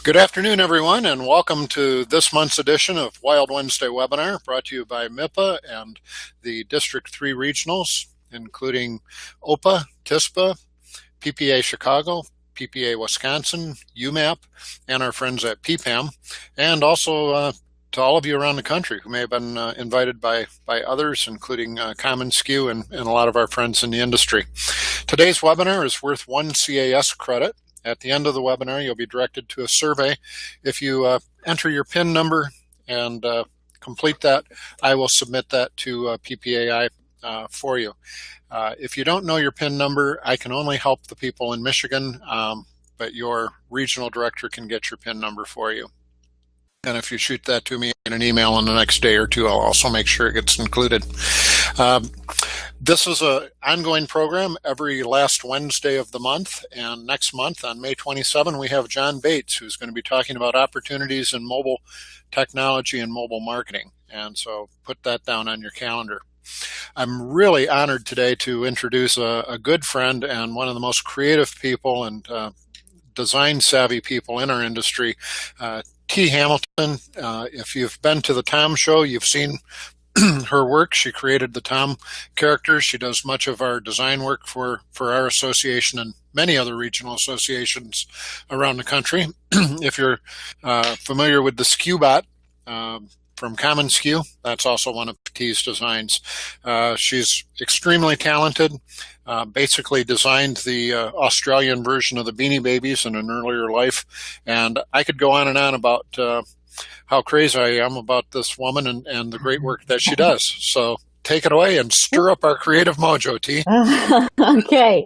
Good afternoon, everyone, and welcome to this month's edition of Wild Wednesday webinar, brought to you by MIPA and the District 3 regionals, including OPA, TISPA, PPA Chicago, PPA Wisconsin, UMAP, and our friends at PPAM, and also to all of you around the country who may have been invited by others, including Common Skew and a lot of our friends in the industry. Today's webinar is worth 1 CAS credit. At the end of the webinar, you'll be directed to a survey. If you enter your PIN number and complete that, I will submit that to PPAI for you. If you don't know your PIN number, I can only help the people in Michigan, but your regional director can get your PIN number for you. And if you shoot that to me in an email in the next day or two, I'll also make sure it gets included. This is an ongoing program every last Wednesday of the month. And next month on May 27, we have John Bates, who's going to be talking about opportunities in mobile technology and mobile marketing. And so put that down on your calendar. I'm really honored today to introduce a good friend and one of the most creative people and design savvy people in our industry, T. Hamilton. If you've been to the Tom Show, you've seen her work. She created the Tom characters. She does much of our design work for our association and many other regional associations around the country. If you're familiar with the SkewBot from Common Skew, that's also one of T's designs. She's extremely talented. Basically designed the Australian version of the Beanie Babies in an earlier life. And I could go on and on about how crazy I am about this woman and the great work that she does. So take it away and stir up our creative mojo, T. Okay.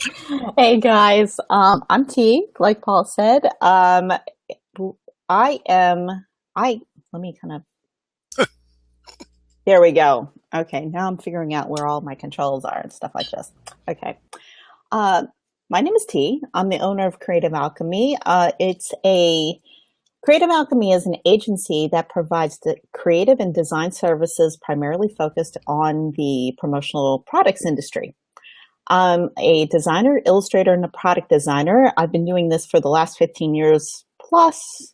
Hey, guys. I'm T, like Paul said. Let me kind of, there we go. Okay, now I'm figuring out where all my controls are and stuff like this. Okay. My name is T. I'm the owner of Creative Alchemy. Creative Alchemy is an agency that provides the creative and design services primarily focused on the promotional products industry. I'm a designer, illustrator, and a product designer. I've been doing this for the last 15 years plus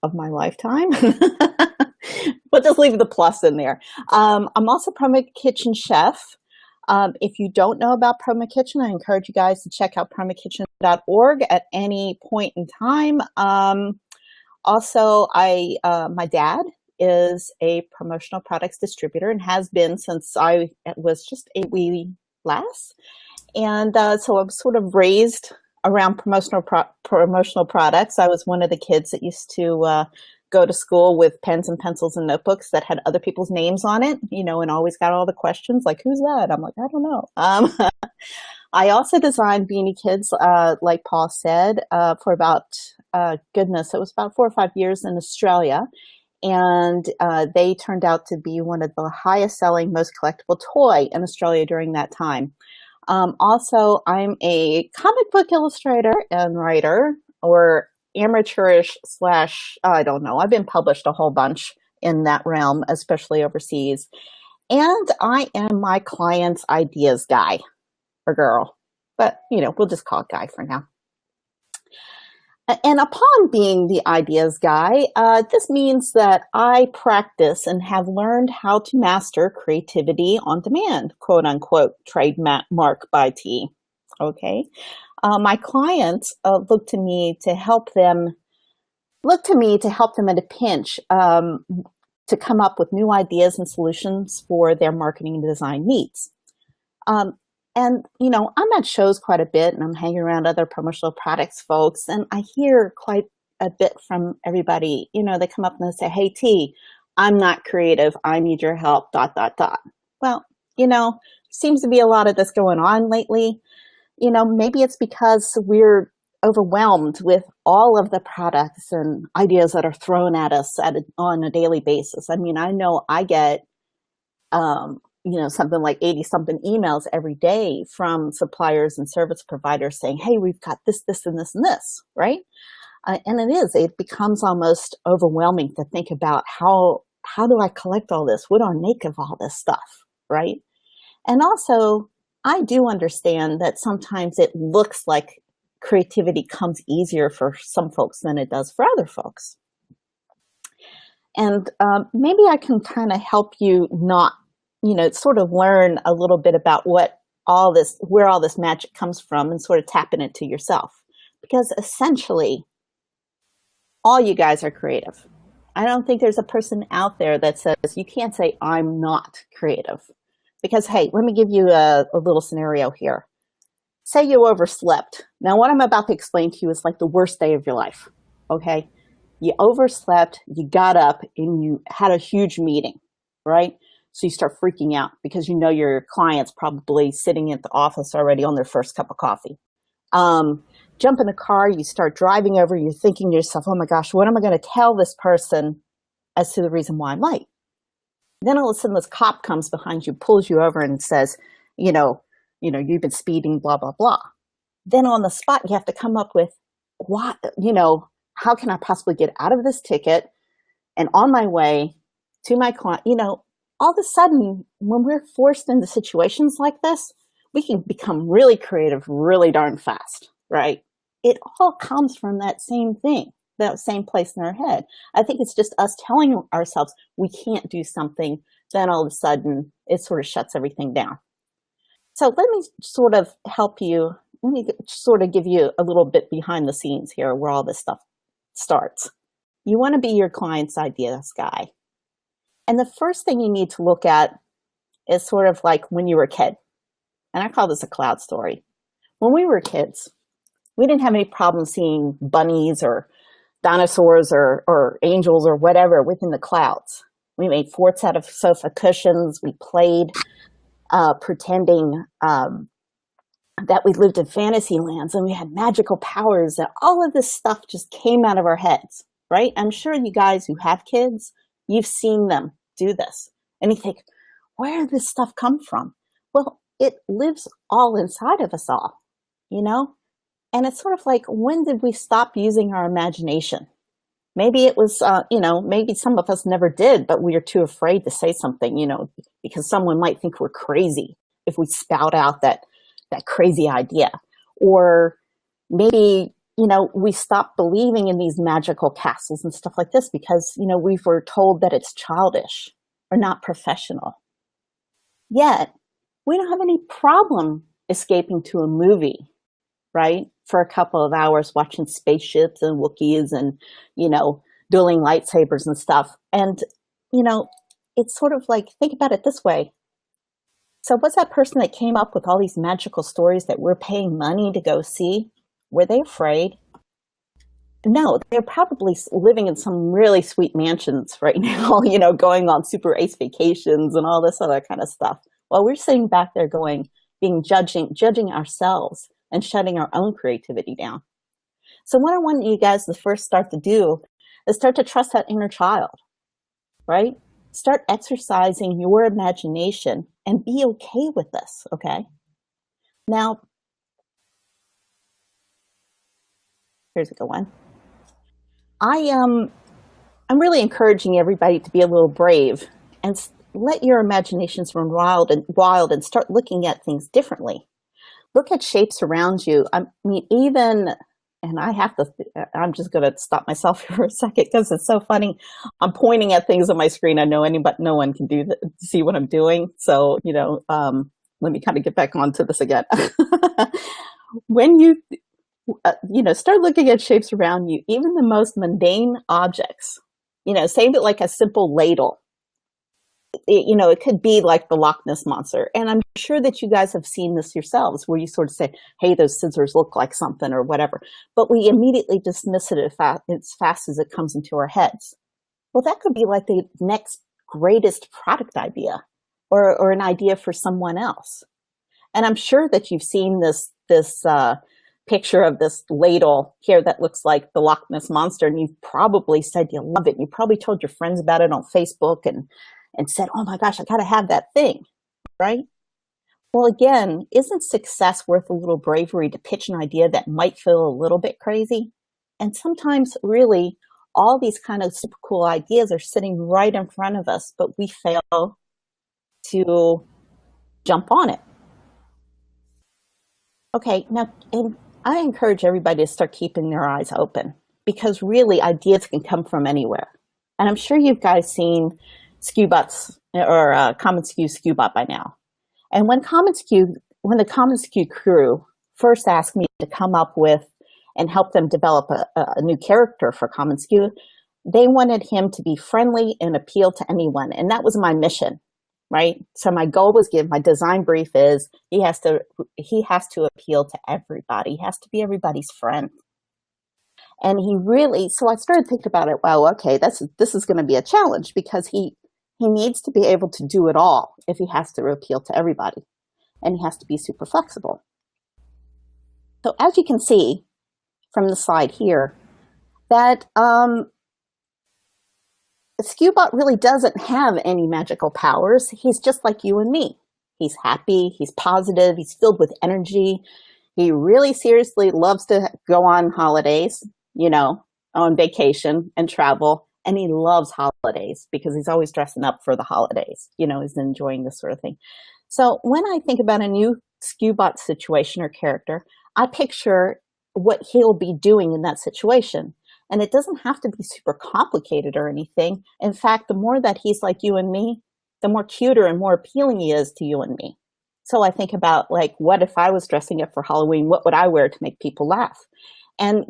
of my lifetime. We'll just leave the plus in there. I'm also Promo Kitchen chef. If you don't know about Promo Kitchen, I encourage you guys to check out promokitchen.org at any point in time. Also, my dad is a promotional products distributor and has been since I was just a wee lass. And so I was sort of raised around promotional products. I was one of the kids that used to go to school with pens and pencils and notebooks that had other people's names on it, and always got all the questions like, who's that? I'm like, I don't know. I also designed Beanie Kids, like Paul said, for about, it was about 4 or 5 years in Australia. And they turned out to be one of the highest selling, most collectible toy in Australia during that time. Also, I'm a comic book illustrator and writer, or amateurish / I don't know. I've been published a whole bunch in that realm, especially overseas. And I am my client's ideas guy or girl, but we'll just call it guy for now. And upon being the ideas guy, this means that I practice and have learned how to master creativity on demand, quote unquote, trademark by T. Okay. My clients look to me to help them at a pinch to come up with new ideas and solutions for their marketing and design needs. And I'm at shows quite a bit, and I'm hanging around other promotional products folks, and I hear quite a bit from everybody. They come up and they say, "Hey T, I'm not creative. I need your help, ... Well, seems to be a lot of this going on lately. Maybe it's because we're overwhelmed with all of the products and ideas that are thrown at us on a daily basis. I mean, I know I get, something like 80-something emails every day from suppliers and service providers saying, hey, we've got this, this, and this, and this, right? And it becomes almost overwhelming to think about how do I collect all this? What do I make of all this stuff, right? And also, I do understand that sometimes it looks like creativity comes easier for some folks than it does for other folks. And maybe I can kind of help you not, sort of learn a little bit about where all this magic comes from and sort of tap into yourself. Because essentially, all you guys are creative. I don't think there's a person out there that says, you can't say, I'm not creative. Because, hey, let me give you a little scenario here. Say you overslept. Now, what I'm about to explain to you is like the worst day of your life, okay? You overslept, you got up, and you had a huge meeting, right? So you start freaking out because you know your client's probably sitting at the office already on their first cup of coffee. Jump in the car, you start driving over, you're thinking to yourself, oh my gosh, what am I going to tell this person as to the reason why I'm late? Then all of a sudden this cop comes behind you, pulls you over and says, you've been speeding, blah, blah, blah. Then on the spot, you have to come up with what, how can I possibly get out of this ticket and on my way to my client? All of a sudden, when we're forced into situations like this, we can become really creative really darn fast, right? It all comes from that same thing, that same place in our head. I think it's just us telling ourselves we can't do something, then all of a sudden it sort of shuts everything down. So let me sort of help you. Let me sort of give you a little bit behind the scenes here where all this stuff starts. You want to be your client's ideas guy. And the first thing you need to look at is sort of like when you were a kid. And I call this a cloud story. When we were kids, we didn't have any problem seeing bunnies or dinosaurs or angels or whatever within the clouds. We made forts out of sofa cushions. We played pretending that we lived in fantasy lands and we had magical powers, and all of this stuff just came out of our heads, right? I'm sure you guys who have kids, you've seen them do this. And you think, where did this stuff come from? Well, it lives all inside of us all, And it's sort of like, when did we stop using our imagination? Maybe it was, maybe some of us never did, but we are too afraid to say something, because someone might think we're crazy if we spout out that crazy idea. Or maybe, we stopped believing in these magical castles and stuff like this because, we were told that it's childish or not professional. Yet, we don't have any problem escaping to a movie, right? For a couple of hours watching spaceships and Wookiees and, dueling lightsabers and stuff. And, it's sort of like, think about it this way. So what's that person that came up with all these magical stories that we're paying money to go see? Were they afraid? No, they're probably living in some really sweet mansions right now, going on super ace vacations and all this other kind of stuff. While we're sitting back there judging ourselves and shutting our own creativity down. So what I want you guys to first start to do is start to trust that inner child, right? Start exercising your imagination and be okay with this, okay? Now, here's a good one. I'm really encouraging everybody to be a little brave and let your imaginations run wild and start looking at things differently. Look at shapes around you. I mean, I'm just going to stop myself here for a second because it's so funny. I'm pointing at things on my screen. I know no one can see what I'm doing. So, let me kind of get back onto this again. When you, start looking at shapes around you, even the most mundane objects, say that like a simple ladle. It could be like the Loch Ness Monster. And I'm sure that you guys have seen this yourselves where you sort of say, hey, those scissors look like something or whatever. But we immediately dismiss it as fast as it comes into our heads. Well, that could be like the next greatest product idea or an idea for someone else. And I'm sure that you've seen this picture of this ladle here that looks like the Loch Ness Monster. And you've probably said you love it. You probably told your friends about it on Facebook and said, oh my gosh, I got to have that thing, right? Well, again, isn't success worth a little bravery to pitch an idea that might feel a little bit crazy? And sometimes really all these kind of super cool ideas are sitting right in front of us, but we fail to jump on it. Okay, now, and I encourage everybody to start keeping their eyes open because really ideas can come from anywhere. And I'm sure you guys seen SKUBots or Common SKU Bot by now. And when the Common SKU crew first asked me to come up with and help them develop a new character for Common SKU, they wanted him to be friendly and appeal to anyone. And that was my mission, right? So my goal was my design brief is he has to appeal to everybody. He has to be everybody's friend. And so I started thinking about it. Well, okay, this is going to be a challenge because he needs to be able to do it all if he has to appeal to everybody. And he has to be super flexible. So as you can see from the slide here, that SKUBot really doesn't have any magical powers. He's just like you and me. He's happy, he's positive, he's filled with energy. He really seriously loves to go on holidays, on vacation and travel. And he loves holidays because he's always dressing up for the holidays. He's enjoying this sort of thing. So when I think about a new SKUBot situation or character, I picture what he'll be doing in that situation. And it doesn't have to be super complicated or anything. In fact, the more that he's like you and me, the more cuter and more appealing he is to you and me. So I think about what if I was dressing up for Halloween? What would I wear to make people laugh? And,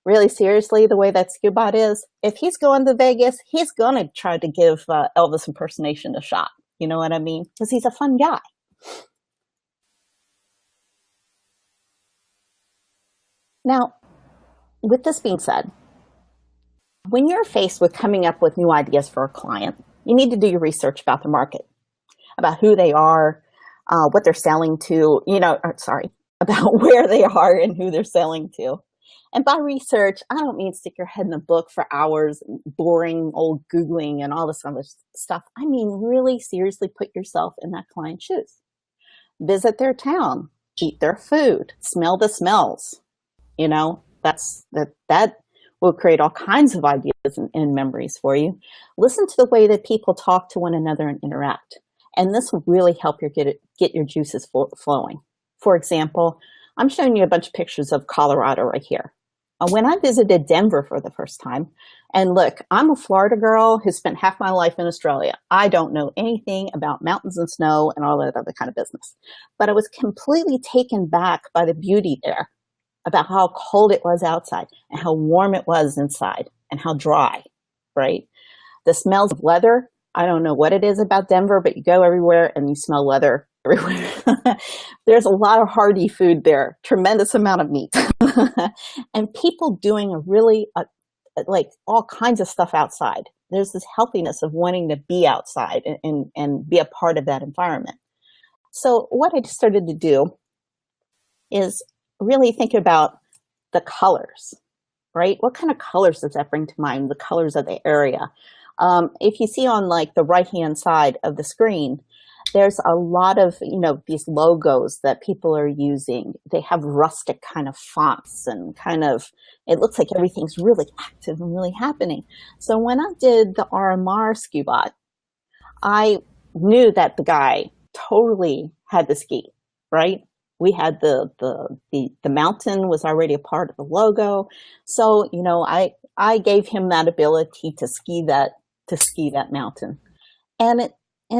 really seriously, the way that SKUBot is, if he's going to Vegas, he's going to try to give Elvis impersonation a shot. You know what I mean? Because he's a fun guy. Now, with this being said, when you're faced with coming up with new ideas for a client, you need to do your research about the market, about who they are, what they're selling to, about where they are and who they're selling to. And by research, I don't mean stick your head in a book for hours, boring old Googling and all this other stuff. I mean, really seriously put yourself in that client's shoes. Visit their town, eat their food, smell the smells. That will create all kinds of ideas and memories for you. Listen to the way that people talk to one another and interact. And this will really help you get your juices flowing. For example, I'm showing you a bunch of pictures of Colorado right here. When I visited Denver for the first time, and look, I'm a Florida girl who spent half my life in Australia. I don't know anything about mountains and snow and all that other kind of business. But I was completely taken back by the beauty there, about how cold it was outside and how warm it was inside and how dry, right? The smells of leather, I don't know what it is about Denver, but you go everywhere and you smell leather everywhere. There's a lot of hearty food there, tremendous amount of meat. And people doing all kinds of stuff outside. There's this healthiness of wanting to be outside and be a part of that environment. So what I started to do is really think about the colors, right? What kind of colors does that bring to mind? The colors of the area. If you see on the right-hand side of the screen, there's a lot of, these logos that people are using. They have rustic kind of fonts and it looks like everything's really active and really happening. So when I did the RMR SKUBot, I knew that the guy totally had the ski, right? We had the mountain was already a part of the logo. So, I gave him that ability to ski that mountain. And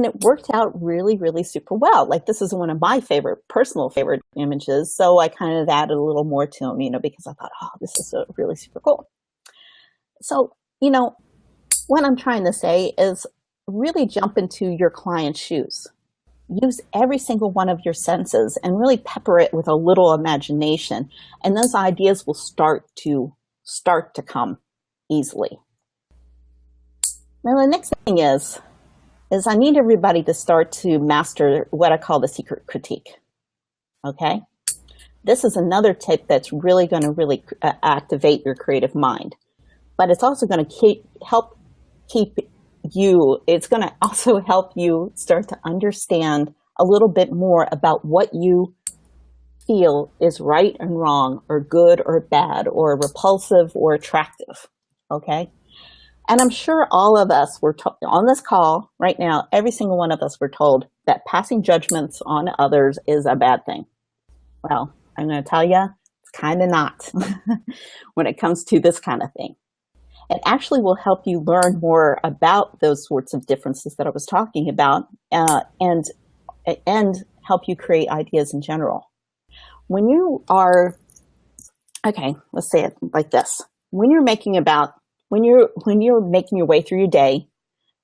it worked out really, really super well. This is one of my personal favorite images. So I kind of added a little more to him, because I thought, oh, this is really super cool. So, what I'm trying to say is really jump into your client's shoes. Use every single one of your senses and really pepper it with a little imagination. And those ideas will start to come easily. Now, the next thing is I need everybody to start to master what I call the secret critique. Okay? This is another tip that's really going to activate your creative mind. But it's also going to it's going to also help you start to understand a little bit more about what you feel is right and wrong, or good or bad, or repulsive or attractive. Okay? And I'm sure all of us were on this call right now, every single one of us were told that passing judgments on others is a bad thing. Well, I'm going to tell you, kind of not when it comes to this kind of thing. It actually will help you learn more about those sorts of differences that I was talking about, and help you create ideas in general. When you are, okay, let's say it like this. When you're making making your way through your day,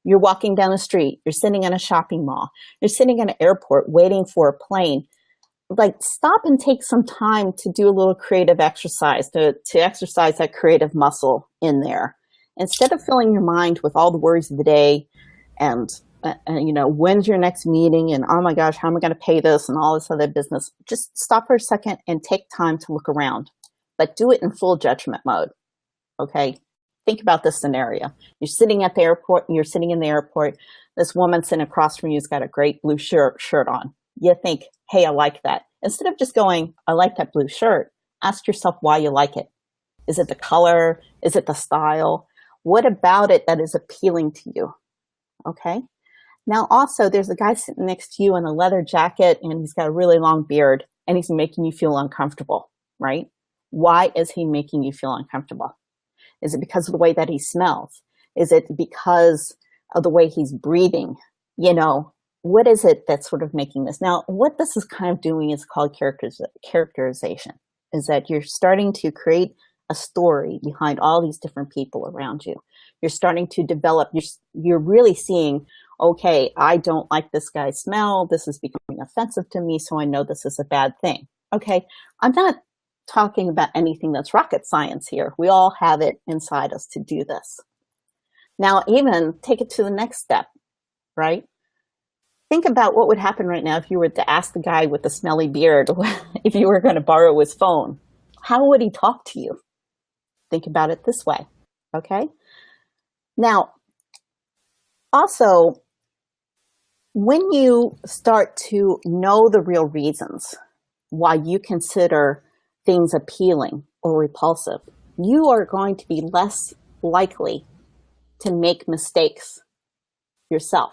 you're walking down the street, you're sitting in a shopping mall, you're sitting in an airport waiting for a plane, like stop and take some time to do a little creative exercise, to exercise that creative muscle in there. Instead of filling your mind with all the worries of the day and when's your next meeting and oh my gosh, how am I going to pay this and all this other business, just stop for a second and take time to look around, but do it in full judgment mode. Okay. Think about this scenario. You're sitting in the airport. This woman sitting across from you has got a great blue shirt on. You think, hey, I like that. Instead of just going, I like that blue shirt, ask yourself why you like it. Is it the color? Is it the style? What about it that is appealing to you? Okay. Now also there's a guy sitting next to you in a leather jacket and he's got a really long beard and he's making you feel uncomfortable, right? Why is he making you feel uncomfortable? Is it because of the way that he smells? Is it because of the way he's breathing? What is it that's sort of making this? Now, what this is kind of doing is called characterization, is that you're starting to create a story behind all these different people around you. You're starting to develop, you're really seeing, okay, I don't like this guy's smell. This is becoming offensive to me, so I know this is a bad thing. Okay, I'm not talking about anything that's rocket science here. We all have it inside us to do this. Now, even take it to the next step, right? Think about what would happen right now if you were to ask the guy with the smelly beard if you were going to borrow his phone. How would he talk to you? Think about it this way, okay? Now, also, when you start to know the real reasons why you consider things appealing or repulsive, you are going to be less likely to make mistakes yourself,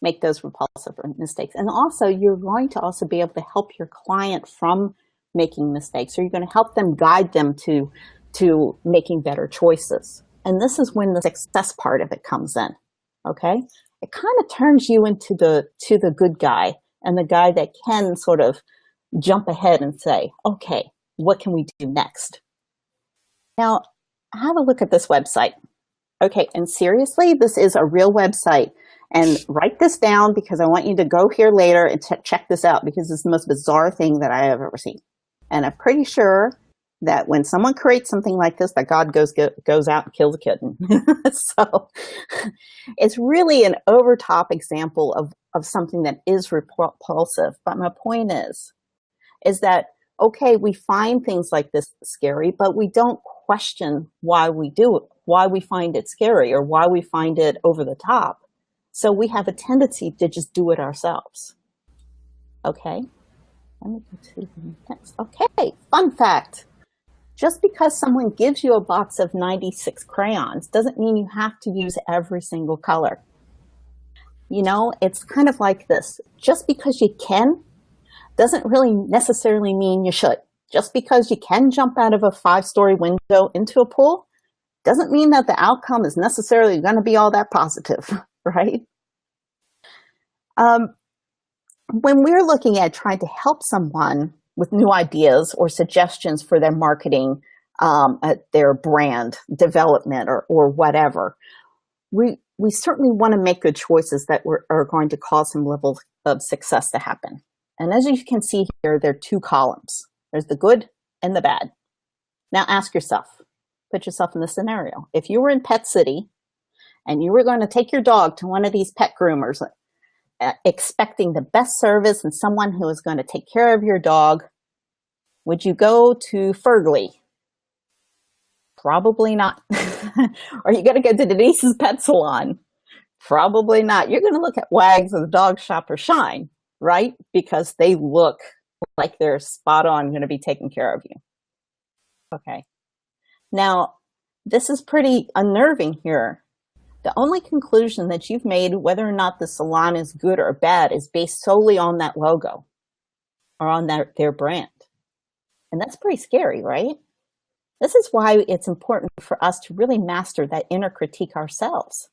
make those repulsive mistakes. And also, you're going to also be able to help your client from making mistakes, or you're going to help them, guide them to making better choices. And this is when the success part of it comes in, okay? It kind of turns you into the good guy and the guy that can sort of jump ahead and say, okay, what can we do next? Now, have a look at this website. Okay, and seriously, this is a real website. And write this down because I want you to go here later and check this out because it's the most bizarre thing that I have ever seen. And I'm pretty sure that when someone creates something like this, that God goes out and kills a kitten. So it's really an over-top example of something that is repulsive. But my point is that, okay, we find things like this scary, but we don't question why we do it, why we find it scary or why we find it over the top. So we have a tendency to just do it ourselves. Okay, let me go to the next. Okay, fun fact. Just because someone gives you a box of 96 crayons doesn't mean you have to use every single color. It's kind of like this. Just because you can doesn't really necessarily mean you should. Just because you can jump out of a 5-story window into a pool doesn't mean that the outcome is necessarily going to be all that positive, right? When we're looking at trying to help someone with new ideas or suggestions for their marketing, their brand development or whatever, we certainly want to make good choices that are going to cause some level of success to happen. And as you can see here, there are 2 columns. There's the good and the bad. Now ask yourself, put yourself in this scenario. If you were in Pet City and you were going to take your dog to one of these pet groomers, expecting the best service and someone who is going to take care of your dog, would you go to Fergly? Probably not. Are you going to go to Denise's Pet Salon? Probably not. You're going to look at Wags or the Dog Shop or Shine, right? Because they look like they're spot on, going to be taking care of you. Okay. Now, this is pretty unnerving here. The only conclusion that you've made, whether or not the salon is good or bad, is based solely on that logo or on their brand. And that's pretty scary, right? This is why it's important for us to really master that inner critique ourselves,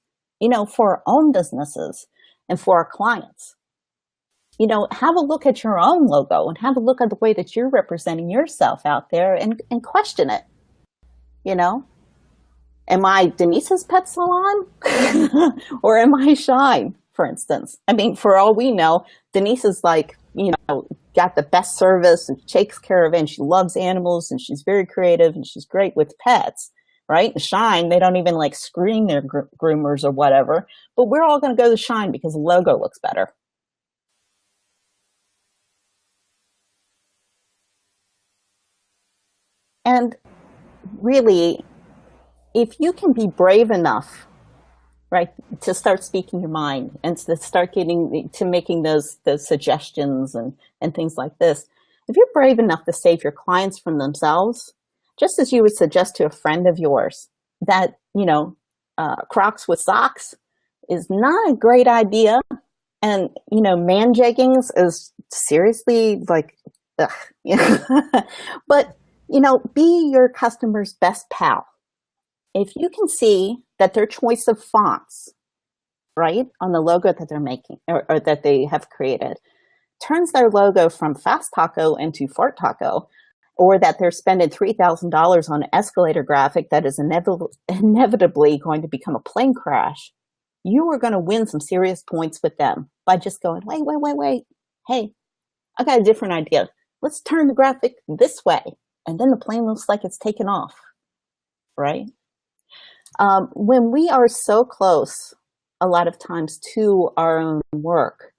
for our own businesses and for our clients. Have a look at your own logo and have a look at the way that you're representing yourself out there and question it. You know, am I Denise's pet salon or am I Shine, for instance? I mean, for all we know, Denise is like, got the best service and takes care of it and she loves animals and she's very creative and she's great with pets, right? And Shine, they don't even like screen their groomers or whatever, but we're all going to go to Shine because the logo looks better. And really, if you can be brave enough, right, to start speaking your mind and to start making those suggestions and things like this, if you're brave enough to save your clients from themselves, just as you would suggest to a friend of yours that, Crocs with socks is not a great idea. And, man jeggings is seriously like, ugh. But, be your customer's best pal. If you can see that their choice of fonts, right, on the logo that they're making or that they have created, turns their logo from Fast Taco into Fart Taco, or that they're spending $3,000 on an escalator graphic that is inevitably going to become a plane crash, you are going to win some serious points with them by just going, wait. Hey, I got a different idea. Let's turn the graphic this way. And then the plane looks like it's taken off, right? When we are so close, a lot of times, to our own work,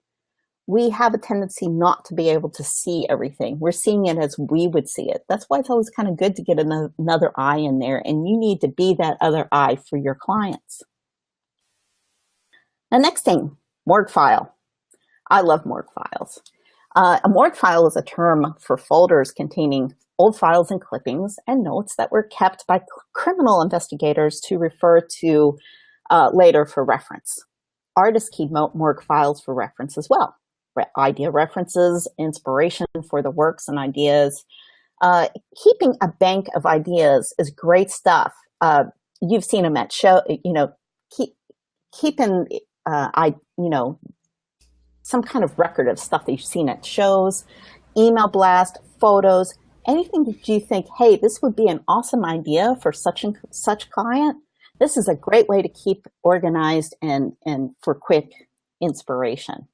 we have a tendency not to be able to see everything. We're seeing it as we would see it. That's why it's always kind of good to get another eye in there, and you need to be that other eye for your clients. The next thing, morgue file. I love morgue files. A morgue file is a term for folders containing old files and clippings and notes that were kept by criminal investigators to refer to later for reference. Artists keep morgue files for reference as well. Idea references, inspiration for the works and ideas. Keeping a bank of ideas is great stuff. You've seen them at show, keeping, some kind of record of stuff that you've seen at shows, email blast, photos, anything that you think, hey, this would be an awesome idea for such and such client. This is a great way to keep organized and for quick inspiration.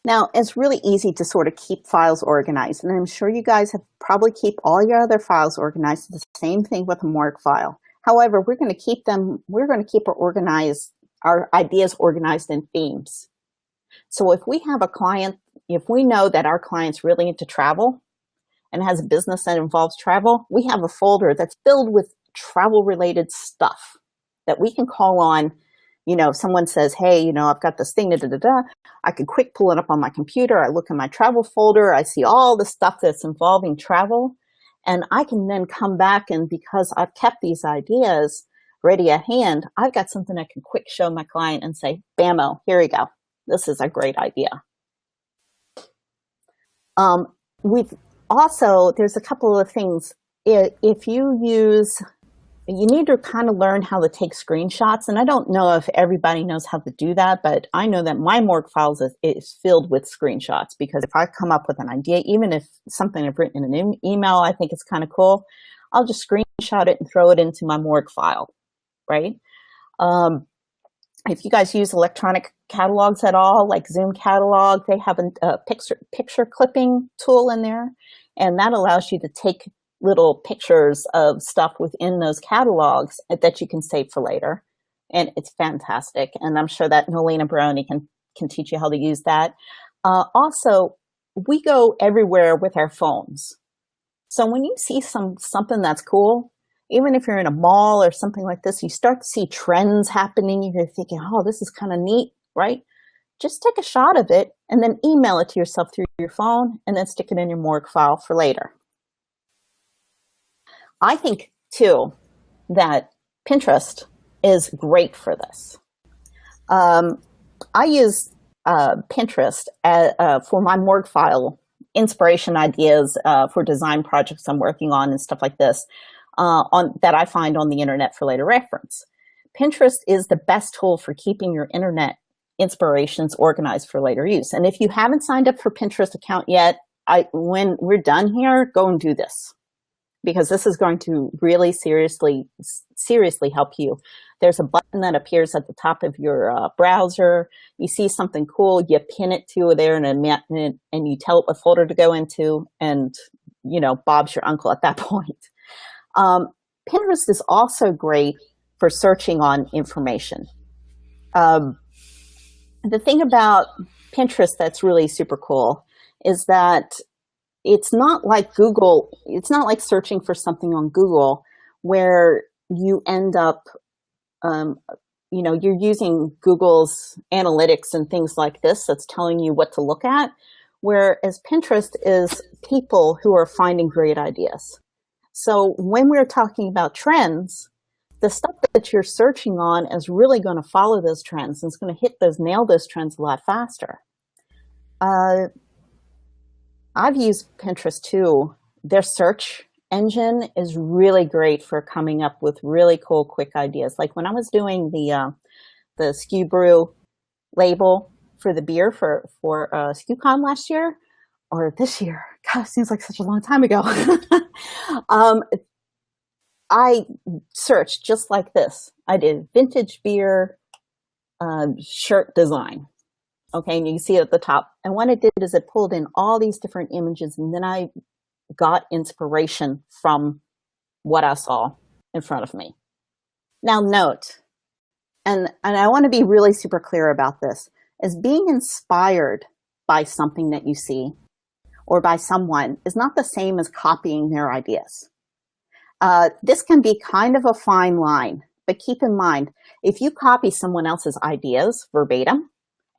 Now, it's really easy to sort of keep files organized, and I'm sure you guys have probably keep all your other files organized. The same thing with a morgue file. However, we're going to keep our ideas organized in themes. So if we have a client, if we know that our client's really into travel and has a business that involves travel, we have a folder that's filled with travel-related stuff that we can call on. If someone says, hey, I've got this thing, I can quick pull it up on my computer. I look in my travel folder. I see all the stuff that's involving travel. And I can then come back, and because I've kept these ideas ready at hand, I've got something I can quick show my client and say, bammo, here we go. This is a great idea. There's a couple of things. If you need to kind of learn how to take screenshots. And I don't know if everybody knows how to do that, but I know that my morgue files is filled with screenshots, because if I come up with an idea, even if something I've written in an email, I think it's kind of cool, I'll just screenshot it and throw it into my morgue file, right? If you guys use electronic catalogs at all, like Zoom Catalog, they have a picture clipping tool in there, and that allows you to take little pictures of stuff within those catalogs that you can save for later. And it's fantastic. And I'm sure that Nolena Baroni can teach you how to use that. Also, we go everywhere with our phones. So when you see something that's cool, even if you're in a mall or something like this, you start to see trends happening. You're thinking, oh, this is kind of neat, right? Just take a shot of it and then email it to yourself through your phone and then stick it in your morgue file for later. I think, too, that Pinterest is great for this. I use Pinterest for my morgue file inspiration ideas for design projects I'm working on and stuff like this that I find on the internet for later reference. Pinterest is the best tool for keeping your internet inspirations organized for later use. And if you haven't signed up for Pinterest account yet, when we're done here, go and do this, because this is going to really seriously help you. There's a button that appears at the top of your browser. You see something cool, you pin it to there and you tell it what folder to go into, and Bob's your uncle at that point. Pinterest is also great for searching on information. The thing about Pinterest that's really super cool is that it's not like Google. It's not like searching for something on Google where you end up, you're using Google's analytics and things like this that's telling you what to look at, whereas Pinterest is people who are finding great ideas. So when we're talking about trends, the stuff that you're searching on is really going to follow those trends and it's going to nail those trends a lot faster. I've used Pinterest too. Their search engine is really great for coming up with really cool, quick ideas. Like when I was doing the SKU Brew label for the beer for SKUCon last year, or this year, gosh, seems like such a long time ago. I searched just like this. I did vintage beer shirt design. Okay, and you can see it at the top. And what it did is it pulled in all these different images, and then I got inspiration from what I saw in front of me. Now note, and I want to be really super clear about this, is being inspired by something that you see or by someone is not the same as copying their ideas. This can be kind of a fine line, but keep in mind, if you copy someone else's ideas verbatim,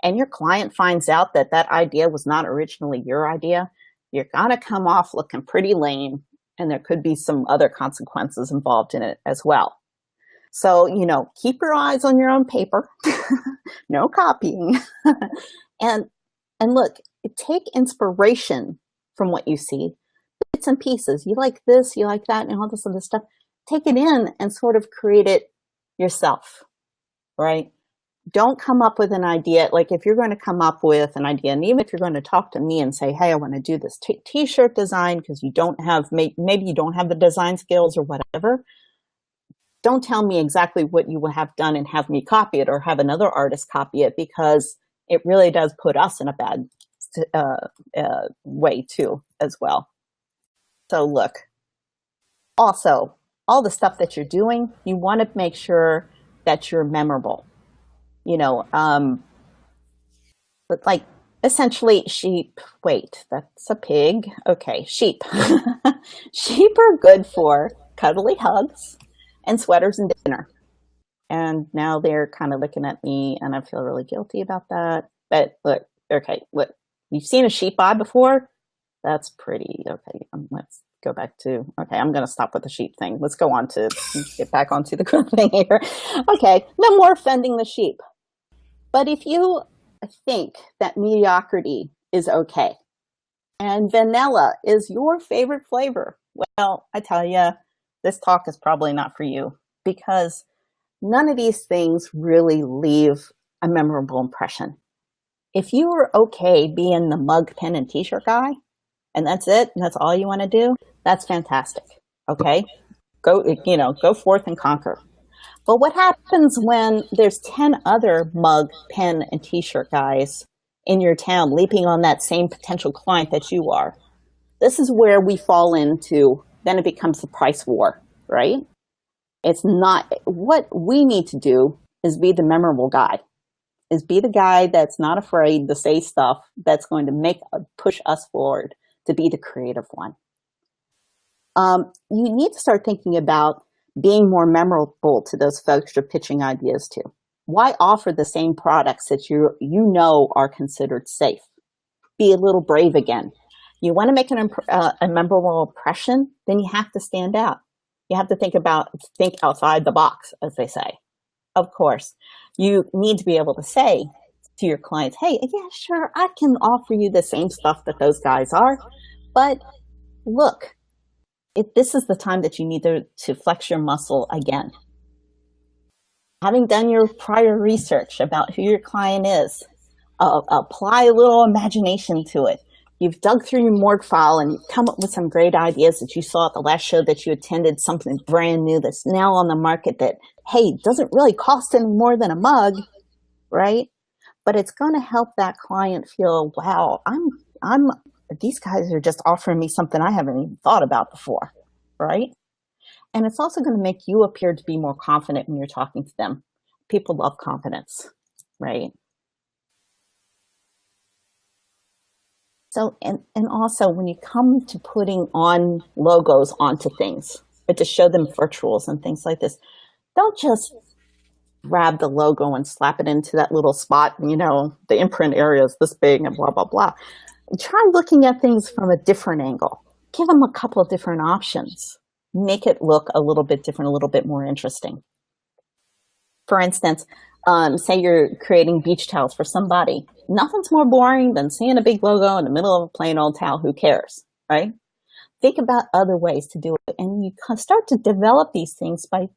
and your client finds out that that idea was not originally your idea, you're going to come off looking pretty lame, and there could be some other consequences involved in it as well. So, keep your eyes on your own paper, no copying, and look, take inspiration from what you see, bits and pieces. You like this, you like that, and all this other stuff. Take it in and sort of create it yourself, right? Don't come up with an idea. Like if you're going to come up with an idea, and even if you're going to talk to me and say, hey, I want to do this t-shirt design because you don't have, maybe you don't have the design skills or whatever, don't tell me exactly what you will have done and have me copy it or have another artist copy it, because it really does put us in a bad way too as well. So look, also, all the stuff that you're doing, you want to make sure that you're memorable. But like essentially sheep, wait, that's a pig. Okay, sheep. Sheep are good for cuddly hugs and sweaters and dinner. And now they're kind of looking at me and I feel really guilty about that. But look, you've seen a sheep eye before? That's pretty, okay, let's go back to, okay, I'm going to stop with the sheep thing. Let's go on to get back onto the good thing here. Okay, no more offending the sheep. But if you think that mediocrity is okay and vanilla is your favorite flavor, well, I tell you, this talk is probably not for you, because none of these things really leave a memorable impression. If you are okay being the mug, pen, and t-shirt guy, and that's it, and that's all you want to do, that's fantastic. Okay? Go forth and conquer. But what happens when there's 10 other mug, pen, and t-shirt guys in your town leaping on that same potential client that you are? This is where we fall into, then it becomes the price war, right? It's not, what we need to do is be the memorable guy, is be the guy that's not afraid to say stuff that's going to push us forward to be the creative one. You need to start thinking about being more memorable to those folks you're pitching ideas to. Why offer the same products that you know are considered safe? Be a little brave again. You want to make a memorable impression, then you have to stand out. You have to think outside the box, as they say. Of course, you need to be able to say, to your clients, hey, yeah, sure, I can offer you the same stuff that those guys are, but look, if this is the time that you need to flex your muscle again. Having done your prior research about who your client is, apply a little imagination to it. You've dug through your morgue file and you've come up with some great ideas that you saw at the last show that you attended, something brand new that's now on the market that, hey, doesn't really cost any more than a mug, right? But it's going to help that client feel, wow, these guys are just offering me something I haven't even thought about before, right? And it's also going to make you appear to be more confident when you're talking to them. People love confidence, right? So, and also when you come to putting on logos onto things, or to show them virtuals and things like this, don't just grab the logo and slap it into that little spot, the imprint area is this big and blah, blah, blah. Try looking at things from a different angle. Give them a couple of different options. Make it look a little bit different, a little bit more interesting. For instance, say you're creating beach towels for somebody. Nothing's more boring than seeing a big logo in the middle of a plain old towel. Who cares, right? Think about other ways to do it. And you start to develop these things by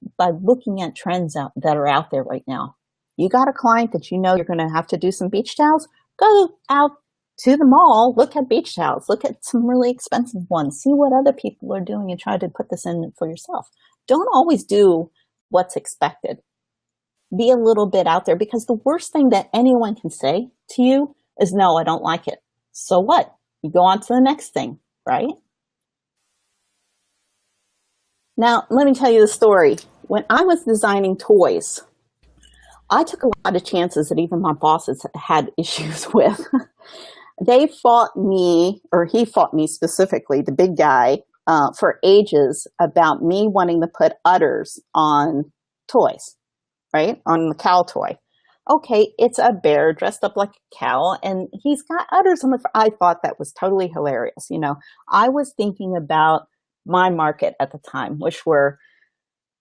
looking at trends that are out there right now. You got a client that you know you're going to have to do some beach towels? Go out to the mall, look at beach towels, look at some really expensive ones, see what other people are doing and try to put this in for yourself. Don't always do what's expected. Be a little bit out there, because the worst thing that anyone can say to you is, no, I don't like it. So what? You go on to the next thing, right? Now, let me tell you the story. When I was designing toys, I took a lot of chances that even my bosses had issues with. They fought me, or he fought me specifically, the big guy, for ages about me wanting to put udders on toys, right? On the cow toy. Okay, it's a bear dressed up like a cow, and he's got udders on the front. I thought that was totally hilarious. I was thinking about my market at the time, which were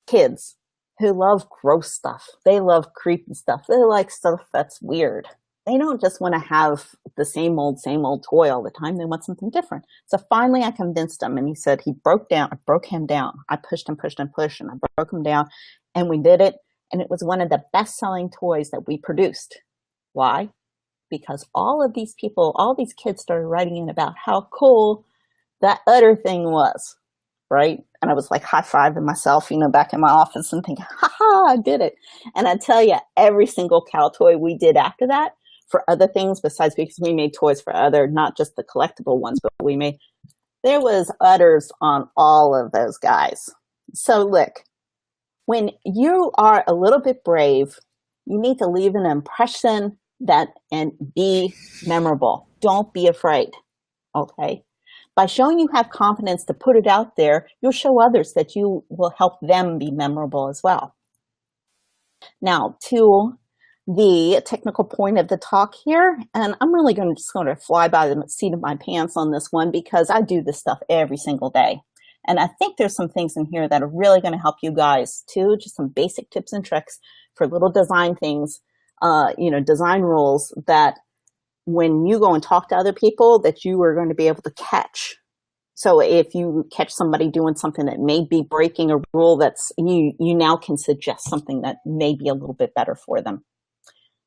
kids who love gross stuff. They love creepy stuff. They like stuff that's weird. They don't just want to have the same old toy all the time. They want something different. So finally I convinced him, and he said I broke him down. I pushed and pushed and pushed, and I broke him down, and we did it. And it was one of the best-selling toys that we produced. Why? Because all these kids started writing in about how cool that udder thing was, right? And I was like high-fiving myself, back in my office and thinking, ha, I did it. And I tell you, every single cow toy we did after that, for other things besides, because we made toys for other, not just the collectible ones, but there was udders on all of those guys. So look, when you are a little bit brave, you need to leave an impression and be memorable. Don't be afraid, okay? By showing you have confidence to put it out there, you'll show others that you will help them be memorable as well. Now, to the technical point of the talk here, and I'm really just going to fly by the seat of my pants on this one, because I do this stuff every single day. And I think there's some things in here that are really going to help you guys too, just some basic tips and tricks for little design things, design rules that when you go and talk to other people that you are going to be able to catch. So if you catch somebody doing something that may be breaking a rule, you now can suggest something that may be a little bit better for them.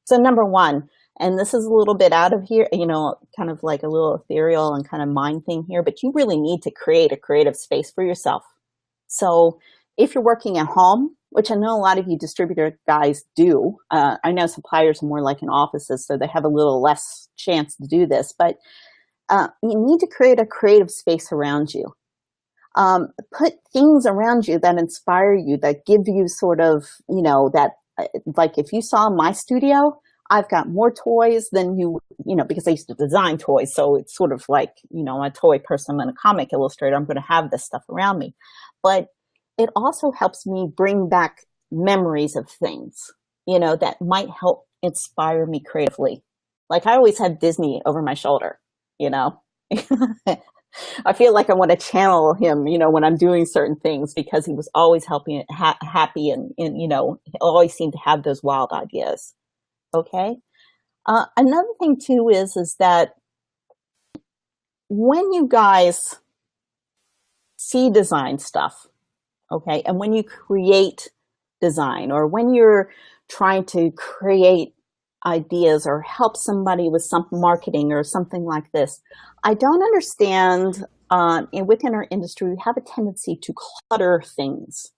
So number one, and this is a little bit out of here, kind of like a little ethereal and kind of mind thing here, but you really need to create a creative space for yourself. So if you're working at home, which I know a lot of you distributor guys do, I know suppliers are more like in offices, so they have a little less chance to do this, but you need to create a creative space around you. Put things around you that inspire you, that give you sort of, that, like if you saw my studio, I've got more toys than because I used to design toys. So it's sort of like, I'm a toy person and a comic illustrator. I'm going to have this stuff around me. But it also helps me bring back memories of things, that might help inspire me creatively. Like I always have Disney over my shoulder, I feel like I want to channel him, when I'm doing certain things, because he was always happy and he always seemed to have those wild ideas. Okay. Another thing too is that when you guys see design stuff, okay, and when you create design, or when you're trying to create ideas or help somebody with some marketing or something like this, I don't understand. And within our industry, we have a tendency to clutter things,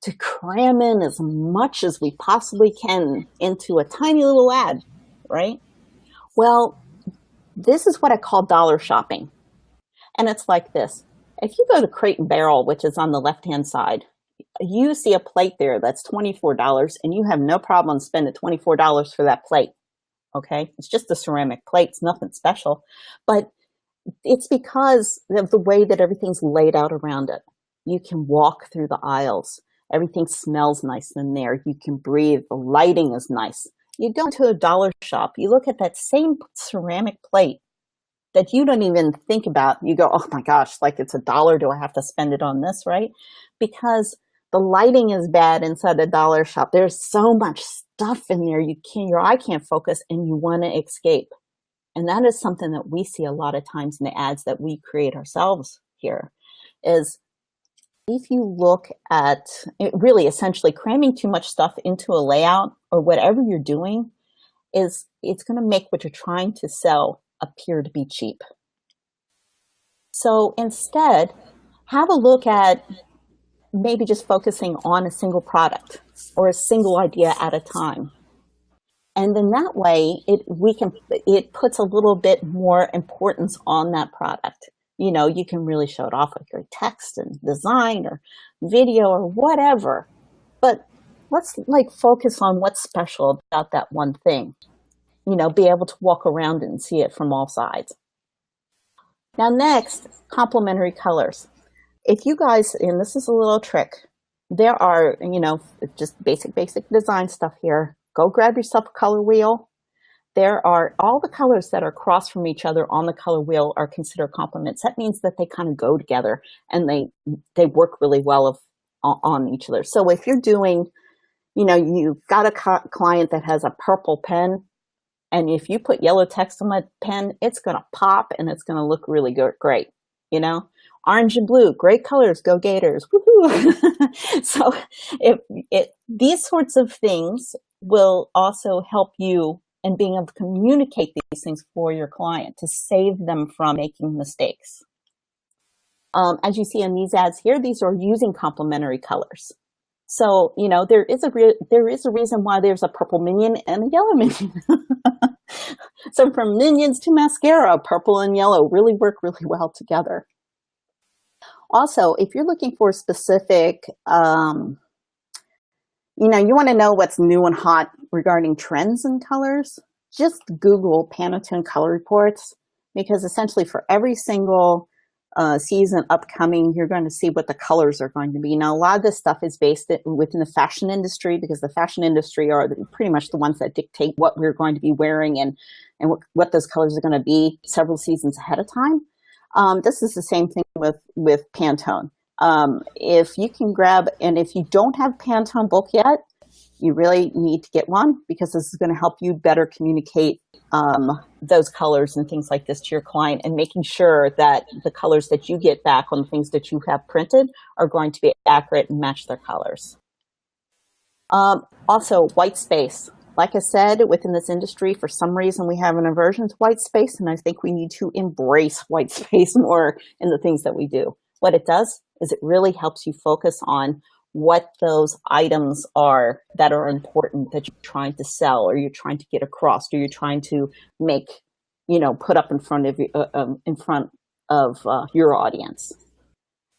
to cram in as much as we possibly can into a tiny little ad, right? Well, this is what I call dollar shopping. And it's like this. If you go to Crate and Barrel, which is on the left-hand side, you see a plate there that's $24 and you have no problem spending $24 for that plate. Okay. It's just a ceramic plate. It's nothing special, but it's because of the way that everything's laid out around it. You can walk through the aisles. Everything smells nice in there. You can breathe. The lighting is nice. You go to a dollar shop, you look at that same ceramic plate that you don't even think about. You go, oh my gosh, like it's $1. Do I have to spend it on this, right? Because the lighting is bad inside a dollar shop. There's so much stuff in there. Your eye can't focus and you want to escape. And that is something that we see a lot of times in the ads that we create ourselves here, is if you look at it, really essentially cramming too much stuff into a layout or whatever you're doing, is it's going to make what you're trying to sell appear to be cheap. So instead, have a look at maybe just focusing on a single product or a single idea at a time. And then that way, it puts a little bit more importance on that product. You know, you can really show it off with your text and design or video or whatever. But let's like focus on what's special about that one thing. You know, be able to walk around and see it from all sides. Now next, complementary colors. If you guys, and this is a little trick, there are, you know, just basic design stuff here. Go grab yourself a color wheel. There are all the colors that are across from each other on the color wheel are considered complements. That means that they kind of go together and they work really well on each other. So if you're doing, you know, you've got a client that has a purple pen, and if you put yellow text on that pen, it's going to pop and it's going to look really great. You know, orange and blue, great colors, go Gators. Woohoo! So these sorts of things will also help you in being able to communicate these things for your client to save them from making mistakes. As you see in these ads here, these are using complementary colors. So, you know, there is a reason why there's a purple minion and a yellow minion. So from minions to mascara, purple and yellow really work really well together. Also, if you're looking for specific, you know, you want to know what's new and hot regarding trends in colors, just Google Pantone color reports, because essentially for every single season upcoming, you're going to see what the colors are going to be. Now, a lot of this stuff is based within the fashion industry, because the fashion industry are pretty much the ones that dictate what we're going to be wearing and what those colors are going to be several seasons ahead of time. This is the same thing with Pantone. If you can grab, and if you don't have Pantone book yet, you really need to get one, because this is going to help you better communicate those colors and things like this to your client, and making sure that the colors that you get back on the things that you have printed are going to be accurate and match their colors. Also, white space. Like I said, within this industry, for some reason, we have an aversion to white space, and I think we need to embrace white space more in the things that we do. What it does is it really helps you focus on what those items are that are important that you're trying to sell, or you're trying to get across, or you're trying to make, you know, put up in front of your audience.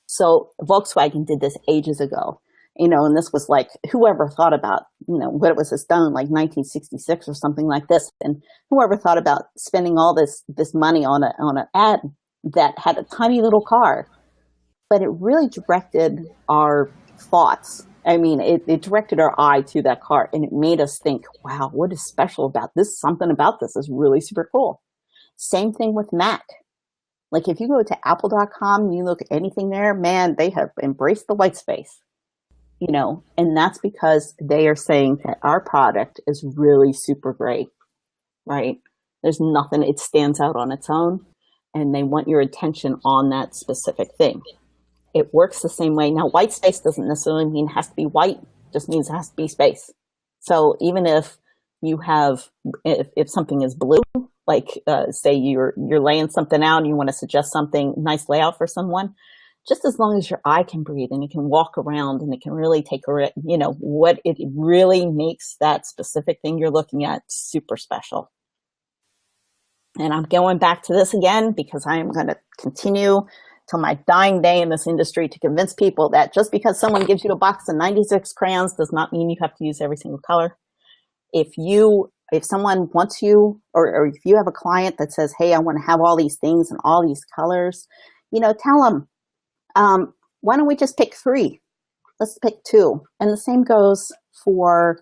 So Volkswagen did this ages ago, you know, and this was like, whoever thought about, you know, what was this done, like 1966 or something like this, and whoever thought about spending all this money on an ad that had a tiny little car, but it really directed our thoughts. I mean, it directed our eye to that car, and it made us think, wow, what is special about this? Something about this is really super cool. Same thing with Mac. Like if you go to apple.com and you look at anything there, man, they have embraced the white space, you know, and that's because they are saying that our product is really super great. right? There's nothing, it stands out on its own, and they want your attention on that specific thing. It works the same way. Now, white space doesn't necessarily mean it has to be white, just means it has to be space. So even if you have, if something is blue, like say you're laying something out and you want to suggest something, nice layout for someone, just as long as your eye can breathe and it can walk around and it can really take a, what it really makes that specific thing you're looking at super special. And I'm going back to this again because I am going to continue till my dying day in this industry to convince people that just because someone gives you a box of 96 crayons does not mean you have to use every single color. If someone wants you, or if you have a client that says, hey, I want to have all these things and all these colors, tell them, why don't we just pick 3? Let's pick 2. And the same goes for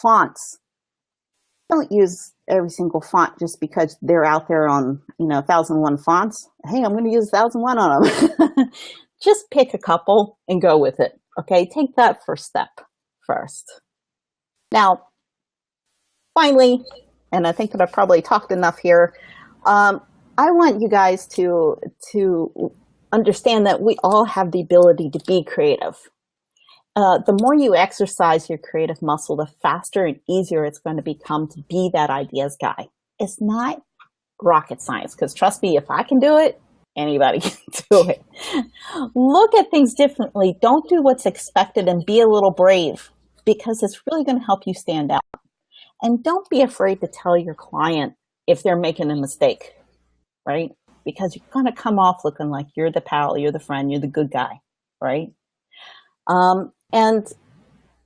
fonts. Don't use every single font just because they're out there on, 1001 fonts. Hey, I'm going to use 1001 on them. Just pick a couple and go with it. Okay, take that first step first. Now, finally, and I think that I've probably talked enough here, I want you guys to understand that we all have the ability to be creative. The more you exercise your creative muscle, the faster and easier it's going to become to be that ideas guy. It's not rocket science, because trust me, if I can do it, anybody can do it. Look at things differently. Don't do what's expected and be a little brave, because it's really going to help you stand out. And don't be afraid to tell your client if they're making a mistake, right? Because you're going to come off looking like you're the pal, you're the friend, you're the good guy, right? And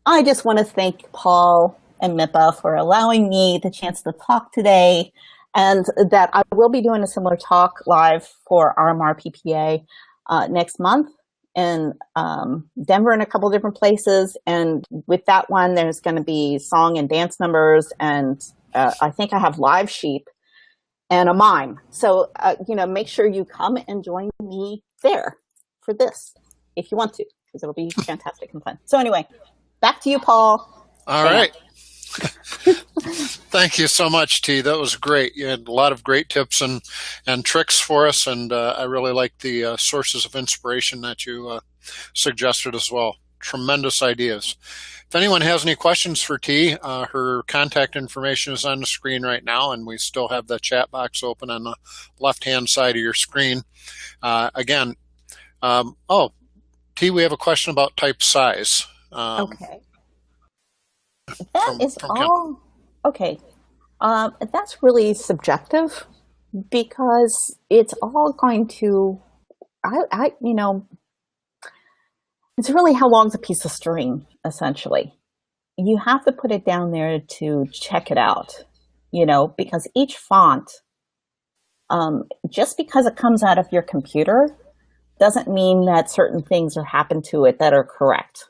I just want to thank Paul and Mipa for allowing me the chance to talk today, and that I will be doing a similar talk live for RMR PPA next month in Denver and a couple different places. And with that one, there's going to be song and dance numbers, and I think I have live sheep and a mime. So, make sure you come and join me there for this if you want to, because it'll be fantastic and fun. So anyway, back to you, Paul. All right. Thank you so much, T. That was great. You had a lot of great tips and tricks for us, and I really like the sources of inspiration that you suggested as well. Tremendous ideas. If anyone has any questions for T, her contact information is on the screen right now, and we still have the chat box open on the left-hand side of your screen. Again, T, we have a question about type size. Okay. That is all. Okay. That's really subjective, because it's all going to, it's really how long's a piece of string, essentially. You have to put it down there to check it out, because each font, just because it comes out of your computer, doesn't mean that certain things are happened to it that are correct,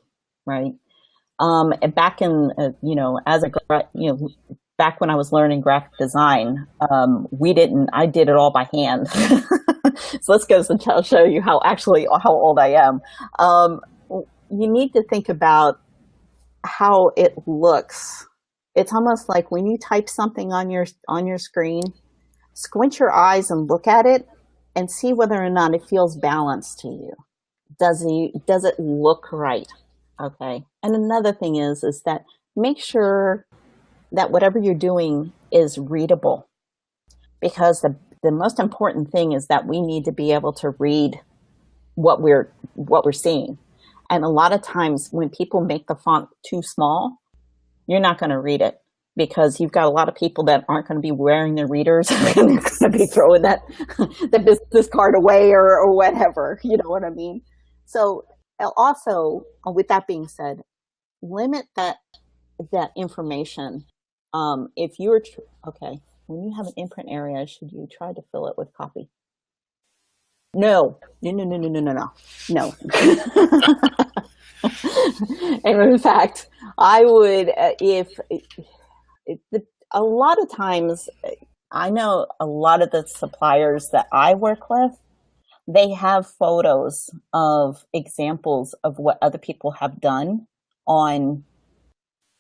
right? Back in, back when I was learning graphic design, I did it all by hand. So let's go to show you how old I am. You need to think about how it looks. It's almost like when you type something on your screen, squint your eyes and look at it and see whether or not it feels balanced to you. Does it look right? Okay. And another thing is that make sure that whatever you're doing is readable, because the most important thing is that we need to be able to read what we're seeing. And a lot of times when people make the font too small, you're not going to read it, because you've got a lot of people that aren't going to be wearing their readers and they're going to be throwing that business card away or whatever. You know what I mean? So also, with that being said, limit that information. If you're when you have an imprint area, should you try to fill it with copy? No. And in fact, I would, a lot of times, I know a lot of the suppliers that I work with, they have photos of examples of what other people have done on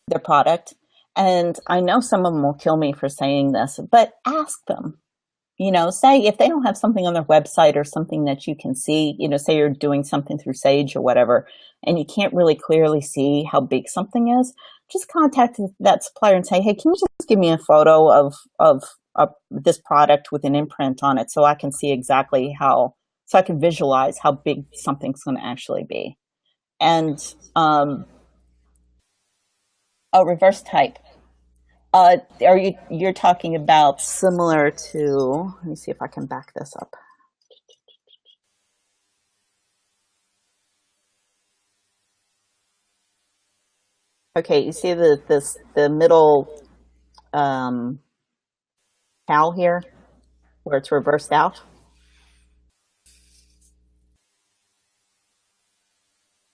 their product, And I know some of them will kill me for saying this, but ask them. Say if they don't have something on their website or something that you can see, say you're doing something through Sage or whatever, and you can't really clearly see how big something is, just contact that supplier and say, hey, can you just give me a photo of this product with an imprint on it so I can see exactly so I can visualize how big something's going to actually be. And reverse type. You're talking about similar to, let me see if I can back this up. Okay, you see the middle cowl here where it's reversed out?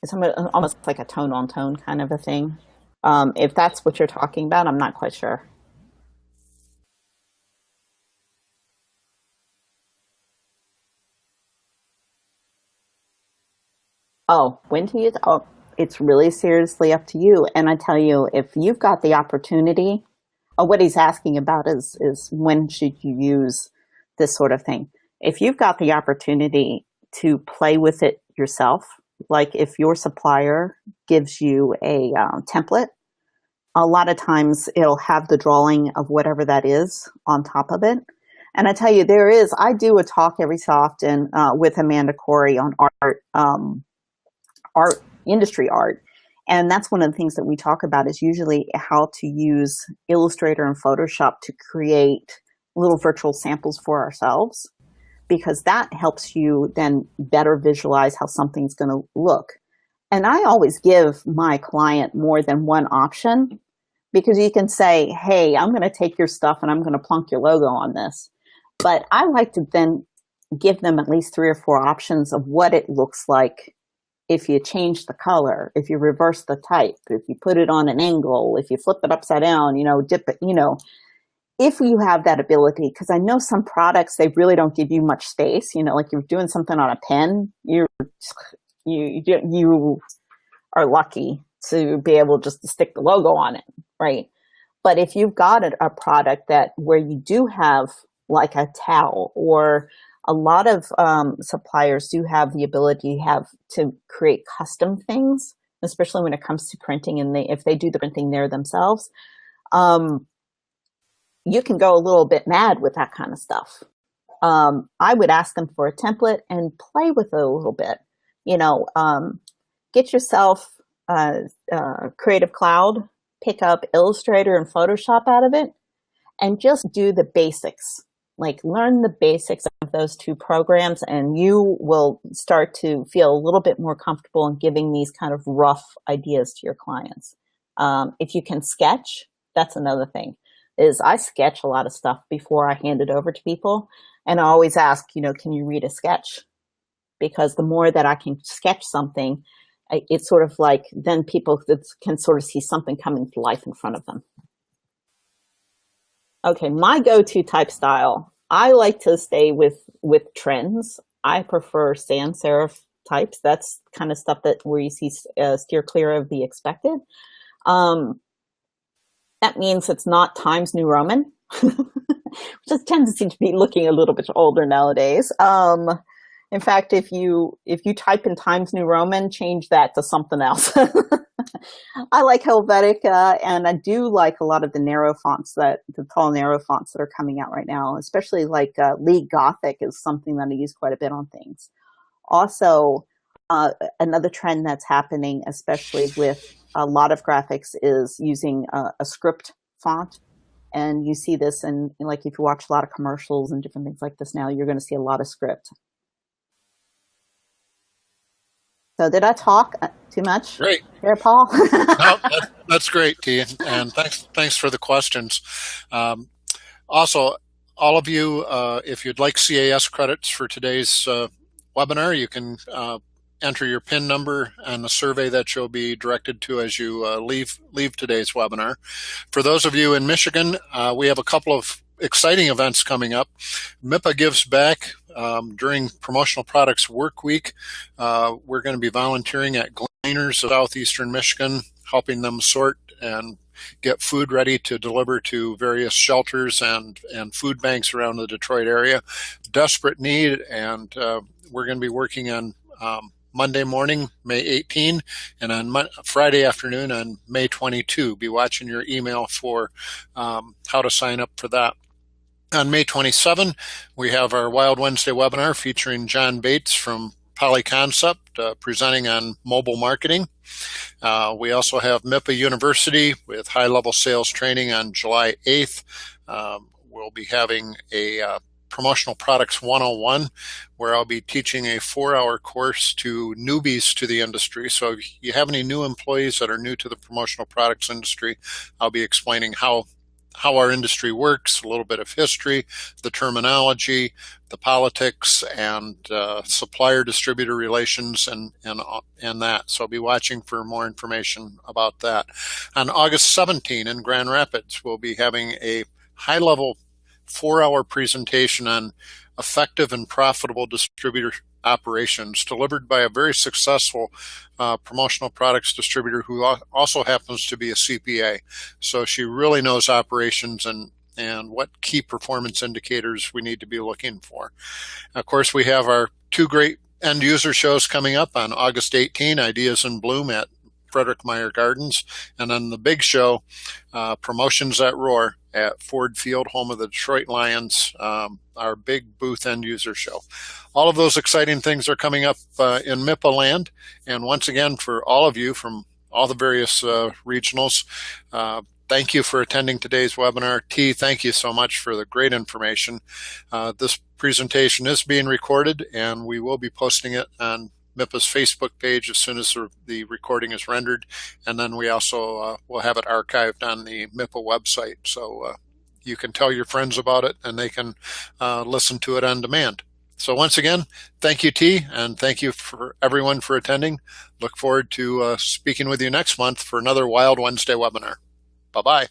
It's almost like a tone on tone kind of a thing. If that's what you're talking about, I'm not quite sure. Oh, when to use? Oh, it's really seriously up to you. And I tell you, if you've got the opportunity, what he's asking about is when should you use this sort of thing? If you've got the opportunity to play with it yourself, like if your supplier gives you a template, a lot of times it'll have the drawing of whatever that is on top of it. And I tell you, I do a talk every so often with Amanda Corey on art, industry art. And that's one of the things that we talk about is usually how to use Illustrator and Photoshop to create little virtual samples for ourselves, because that helps you then better visualize how something's going to look. And I always give my client more than one option, because you can say, hey, I'm going to take your stuff and I'm going to plunk your logo on this. But I like to then give them at least 3 or 4 options of what it looks like if you change the color, if you reverse the type, if you put it on an angle, if you flip it upside down, dip it, if you have that ability. Because I know some products, they really don't give you much space, like you're doing something on a pen, you are lucky to be able just to stick the logo on it, right? But if you've got a product where you do have like a towel, or a lot of suppliers do have the ability to create custom things, especially when it comes to printing, and if they do the printing there themselves, you can go a little bit mad with that kind of stuff. I would ask them for a template and play with it a little bit. Get yourself Creative Cloud, pick up Illustrator and Photoshop out of it, and just do the basics. Like, learn the basics of those 2 programs, and you will start to feel a little bit more comfortable in giving these kind of rough ideas to your clients. If you can sketch, that's another thing. Is I sketch a lot of stuff before I hand it over to people, and I always ask, can you read a sketch? Because the more that I can sketch something, it's sort of like then people can sort of see something coming to life in front of them. Okay, my go-to type style. I like to stay with trends. I prefer sans serif types. That's kind of stuff where you see steer clear of the expected. That means it's not Times New Roman, which just tends to be looking a little bit older nowadays. In fact, if you type in Times New Roman, change that to something else. I like Helvetica, and I do like a lot of the tall narrow fonts that are coming out right now, especially like League Gothic is something that I use quite a bit on things. Also, another trend that's happening, especially with a lot of graphics, is using a script font. And you see this like if you watch a lot of commercials and different things like this now, you're going to see a lot of script. So did I talk too much? Great. Here, Paul? No, that's great, T. And thanks for the questions. Also, all of you, if you'd like CAS credits for today's webinar, you can enter your PIN number and the survey that you'll be directed to as you leave today's webinar. For those of you in Michigan, we have a couple of exciting events coming up. MIPA gives back during Promotional Products Work Week. We're going to be volunteering at Gleaners of Southeastern Michigan, helping them sort and get food ready to deliver to various shelters and food banks around the Detroit area. Desperate need, and we're going to be working on Monday morning, May 18, and on Friday afternoon on May 22. Be watching your email for how to sign up for that. On May 27, we have our Wild Wednesday webinar featuring John Bates from Polyconcept presenting on mobile marketing. We also have MIPA University with high-level sales training on July 8th. We'll be having a Promotional Products 101, where I'll be teaching a 4-hour course to newbies to the industry. So if you have any new employees that are new to the promotional products industry, I'll be explaining how our industry works, a little bit of history, the terminology, the politics, and supplier-distributor relations, and that. So I'll be watching for more information about that. On August 17 in Grand Rapids, we'll be having a high-level 4-hour presentation on effective and profitable distributor operations delivered by a very successful promotional products distributor who also happens to be a CPA. So she really knows operations and what key performance indicators we need to be looking for. Of course, we have our two great end user shows coming up on August 18, Ideas in Bloom at Frederick Meyer Gardens, and then the big show, Promotions that Roar at Ford Field, home of the Detroit Lions, our big booth end user show. All of those exciting things are coming up in MIPA land. And once again, for all of you from all the various regionals, thank you for attending today's webinar. T, thank you so much for the great information. This presentation is being recorded, and we will be posting it on MIPA's Facebook page as soon as the recording is rendered, and then we also will have it archived on the MIPA website, so you can tell your friends about it and they can listen to it on demand. So once again, thank you, T, and thank you for everyone for attending. Look forward to speaking with you next month for another Wild Wednesday webinar. Bye-bye.